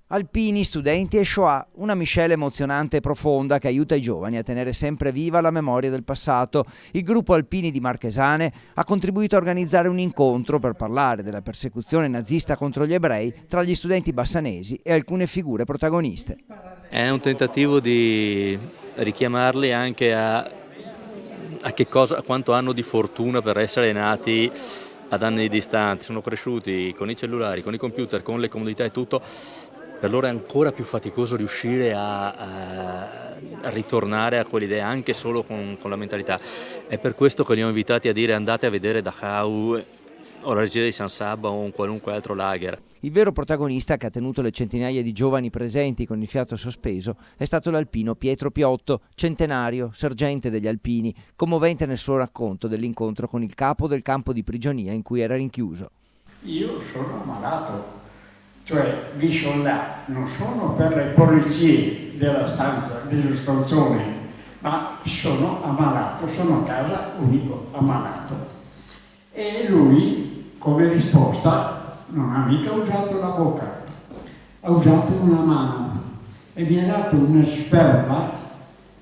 Alpini, studenti e Shoah, una miscela emozionante e profonda che aiuta i giovani a tenere sempre viva la memoria del passato. Il gruppo Alpini di Marchesane ha contribuito a organizzare un incontro per parlare della persecuzione nazista contro gli ebrei tra gli studenti bassanesi e alcune figure protagoniste. È un tentativo di richiamarli anche a quanto hanno di fortuna per essere nati ad anni di distanza. Sono cresciuti con i cellulari, con i computer, con le comodità e tutto. Per loro è ancora più faticoso riuscire a ritornare a quell'idea anche solo con la mentalità. È per questo che li ho invitati a dire: andate a vedere Dachau o la regia di San Sabba o un qualunque altro lager. Il vero protagonista, che ha tenuto le centinaia di giovani presenti con il fiato sospeso, è stato l'alpino Pietro Piotto, centenario, sergente degli Alpini, commovente nel suo racconto dell'incontro con il capo del campo di prigionia in cui era rinchiuso. Io sono malato. Cioè, vi sono là, non sono per le polizie della stanza, dello stanzone, ma sono ammalato, sono a casa unico, ammalato. E lui, come risposta, non ha mica usato la bocca, ha usato una mano e mi ha dato una sperma,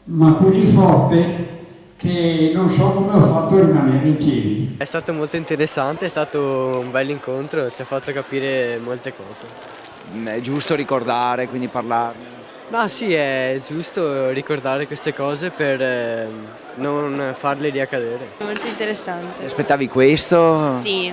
ma così forte che non so come ho fatto a rimanere in piedi. È stato molto interessante, è stato un bel incontro, ci ha fatto capire molte cose. È giusto ricordare, quindi parlarne? Ma sì, è giusto ricordare queste cose per non farle riaccadere. Molto interessante. Ti aspettavi questo? Sì,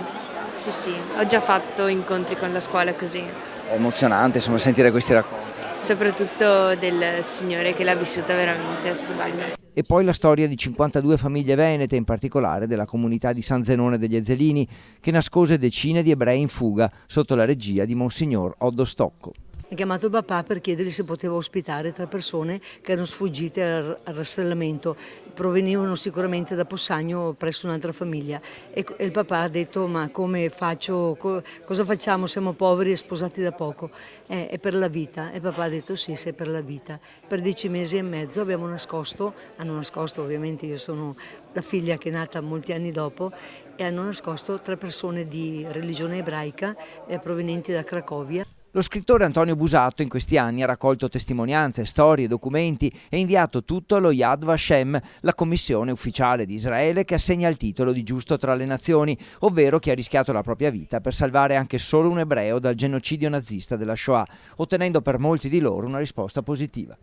ho già fatto incontri con la scuola così. È emozionante, insomma, sentire questi racconti. Soprattutto del signore che l'ha vissuta veramente, è stato bello. E poi la storia di 52 famiglie venete, in particolare della comunità di San Zenone degli Ezzelini, che nascose decine di ebrei in fuga sotto la regia di Monsignor Oddo Stocco. Ha chiamato il papà per chiedergli se poteva ospitare 3 persone che erano sfuggite al rastrellamento, provenivano sicuramente da Possagno presso un'altra famiglia e il papà ha detto: ma come faccio, cosa facciamo, siamo poveri e sposati da poco, è per la vita. E il papà ha detto: sì, è per la vita. Per 10 mesi e mezzo hanno nascosto, ovviamente io sono la figlia che è nata molti anni dopo, e hanno nascosto 3 persone di religione ebraica provenienti da Cracovia. Lo scrittore Antonio Busato in questi anni ha raccolto testimonianze, storie, documenti e inviato tutto allo Yad Vashem, la commissione ufficiale di Israele che assegna il titolo di giusto tra le nazioni, ovvero chi ha rischiato la propria vita per salvare anche solo un ebreo dal genocidio nazista della Shoah, ottenendo per molti di loro una risposta positiva.